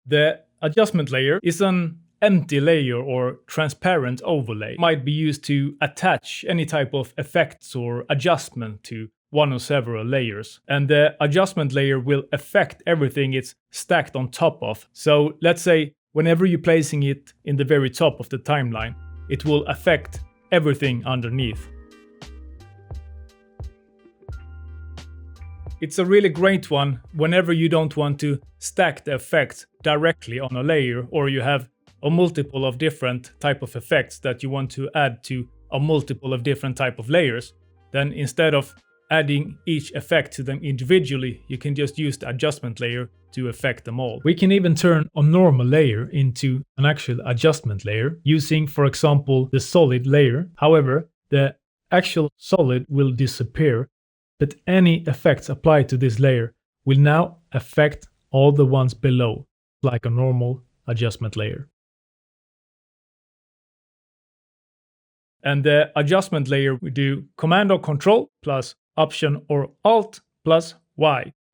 The adjustment layer is an empty layer or transparent overlay. It might be used to attach any type of effects or adjustment to one or several layers. And the adjustment layer will affect everything it's stacked on top of. So let's say whenever you're placing it in the very top of the timeline, it will affect everything underneath. It's a really great one whenever you don't want to stack the effects directly on a layer, or you have a multiple of different type of effects that you want to add to a multiple of different type of layers. Then instead of adding each effect to them individually, you can just use the adjustment layer to affect them all. We can even turn a normal layer into an actual adjustment layer using, for example, the solid layer. However, the actual solid will disappear, but any effects applied to this layer will now affect all the ones below, like a normal adjustment layer. And the adjustment layer, we do Command or Control plus Option or Alt plus Y.